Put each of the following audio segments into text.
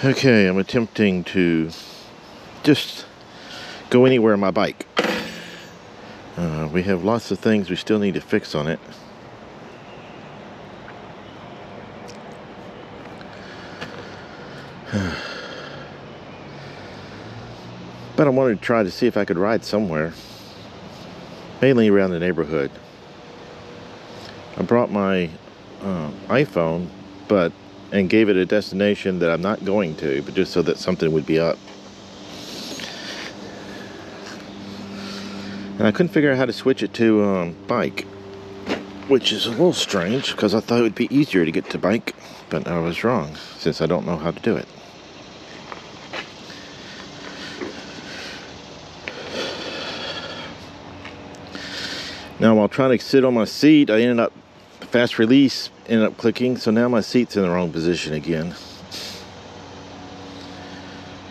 Okay, I'm attempting to just go anywhere on my bike. We have lots of things we still need to fix on it. But I wanted to try to see if I could ride somewhere, mainly around the neighborhood. I brought my iPhone, and gave it a destination that I'm not going to, but just so that something would be up. And I couldn't figure out how to switch it to bike, which is a little strange because I thought it would be easier to get to bike, but I was wrong since I don't know how to do it. Now, while trying to sit on my seat, I ended up fast release, ended up clicking, so now my seat's in the wrong position again.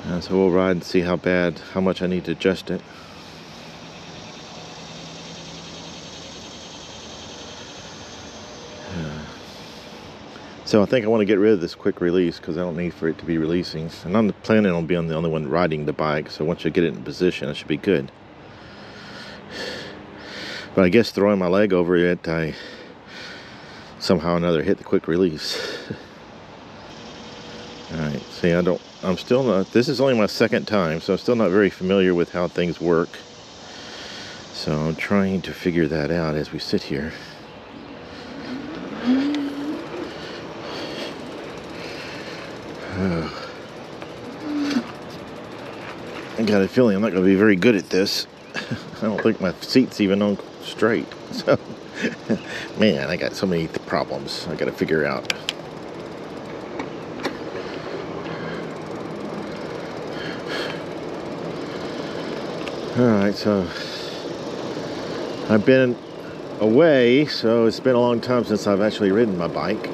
And so we'll ride and see how much I need to adjust it. So I think I want to get rid of this quick release because I don't need for it to be releasing. And I'm planning on being the only one riding the bike, so once I get it in position, it should be good. But I guess throwing my leg over it, I somehow or another hit the quick release. Alright, see, I'm still not, this is only my second time, so I'm still not very familiar with how things work. So I'm trying to figure that out as we sit here. I got a feeling I'm not going to be very good at this. I don't think my seat's even on straight. So, man, I got so many problems I got to figure out. Alright, so I've been away, so it's been a long time since I've actually ridden my bike.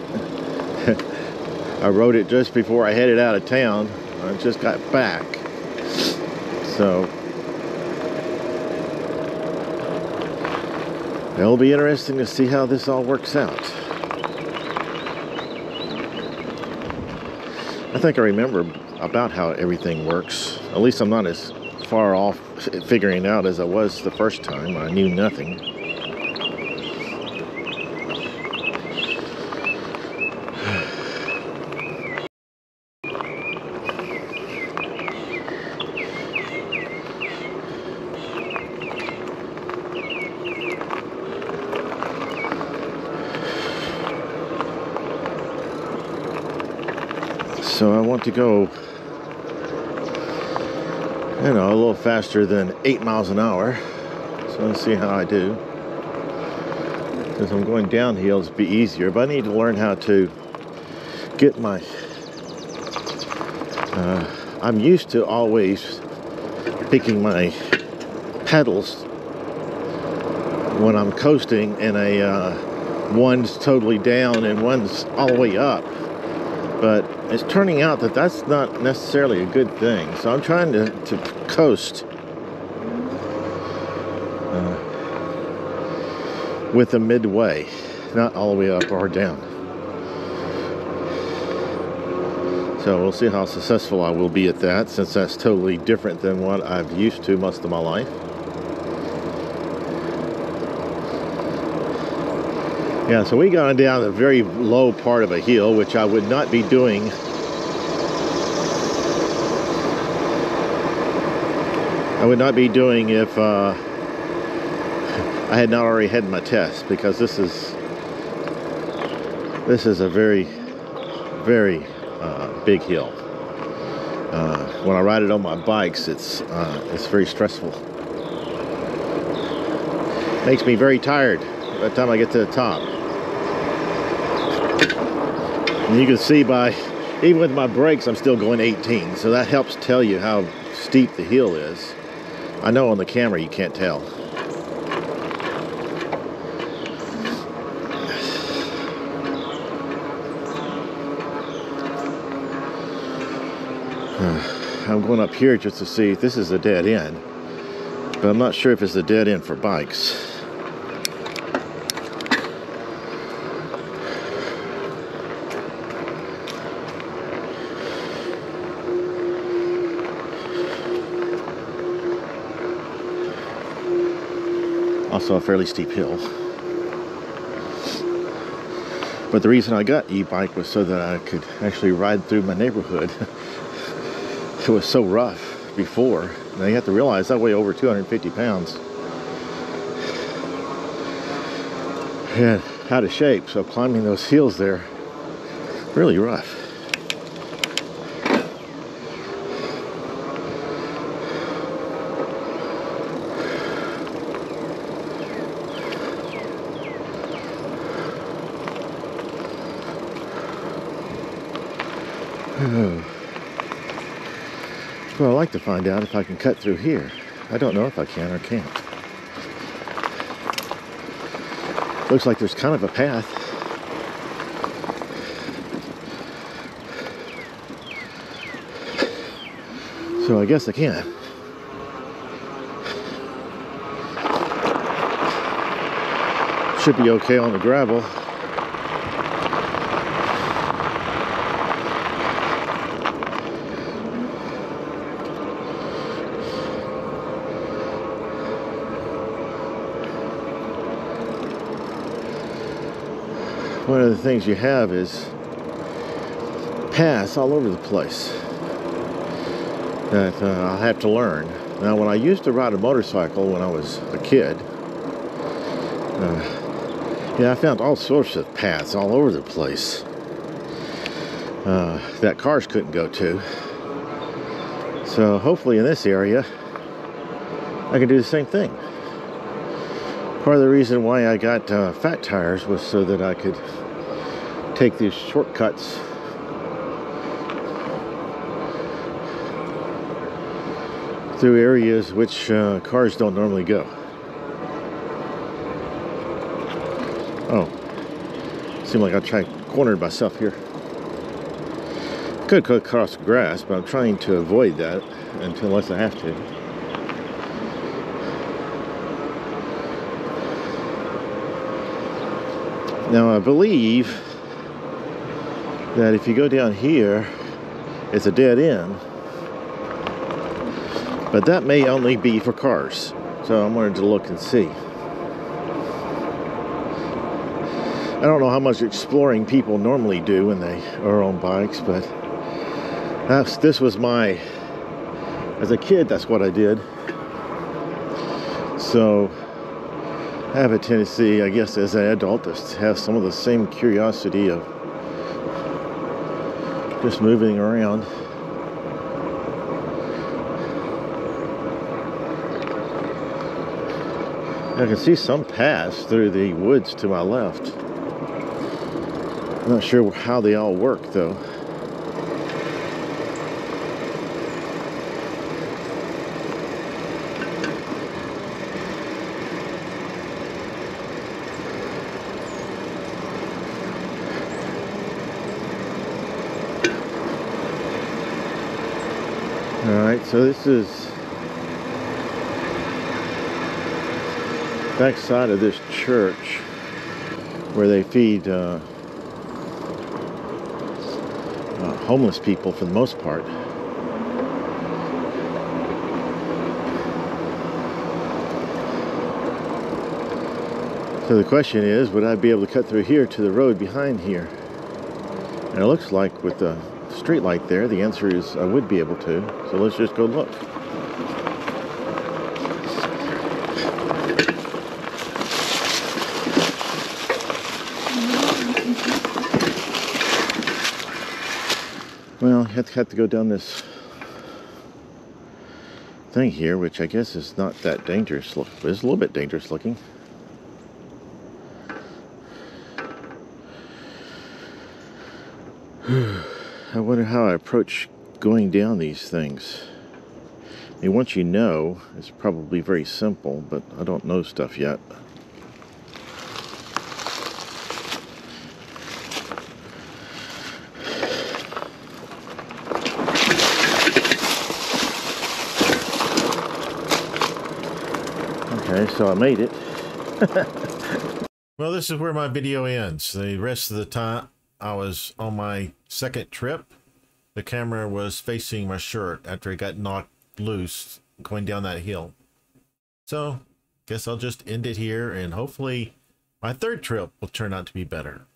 I rode it just before I headed out of town. I just got back. So it'll be interesting to see how this all works out. I think I remember about how everything works. At least I'm not as far off figuring out as I was the first time. I knew nothing. So I want to go, a little faster than 8 miles an hour. So let's see how I do. Because I'm going downhill, it'll be easier. But I need to learn how to get my... I'm used to always picking my pedals when I'm coasting, and one's totally down and one's all the way up. But it's turning out that that's not necessarily a good thing. So I'm trying to coast with a midway, not all the way up or down. So we'll see how successful I will be at that, since that's totally different than what I've used to most of my life. Yeah, so we got down a very low part of a hill, which I would not be doing. I would not be doing if I had not already had my test, because this is a very, very big hill. When I ride it on my bikes, it's very stressful. Makes me very tired by the time I get to the top. And you can see even with my brakes, I'm still going 18. So that helps tell you how steep the hill is. I know on the camera you can't tell. I'm going up here just to see if this is a dead end. But I'm not sure if it's a dead end for bikes. Also a fairly steep hill. But the reason I got e-bike was so that I could actually ride through my neighborhood. It was so rough before. Now you have to realize I weigh over 250 pounds. And out of shape, so climbing those hills there, really rough. Well, I'd like to find out if I can cut through here. I don't know if I can or can't. Looks like there's kind of a path. So I guess I can. Should be okay on the gravel. One of the things you have is paths all over the place that I'll have to learn. Now, when I used to ride a motorcycle when I was a kid, yeah, I found all sorts of paths all over the place that cars couldn't go to. So hopefully in this area, I can do the same thing. Part of the reason why I got fat tires was so that I could take these shortcuts through areas which cars don't normally go. Oh, seemed like I cornered myself here. Could cut across the grass, but I'm trying to avoid that unless I have to. Now I believe that if you go down here, it's a dead end, but that may only be for cars. So I wanted to look and see. I don't know how much exploring people normally do when they are on bikes, but this was as a kid, that's what I did. So I have a tendency, I guess, as an adult, to have some of the same curiosity of just moving around. I can see some paths through the woods to my left. I'm not sure how they all work, though. Alright, so this is back side of this church where they feed homeless people for the most part. So the question is, would I be able to cut through here to the road behind here? And it looks like with the street light there, the answer is I would be able to. So let's just go look. Well, you have to go down this thing here, which I guess is not that dangerous. But it's a little bit dangerous looking. I wonder how I approach going down these things. I mean, once you know, it's probably very simple, but I don't know stuff yet. Okay, so I made it. Well, this is where my video ends. The rest of the time I was on my second trip. The camera was facing my shirt after it got knocked loose going down that hill. So guess I'll just end it here, and hopefully my third trip will turn out to be better.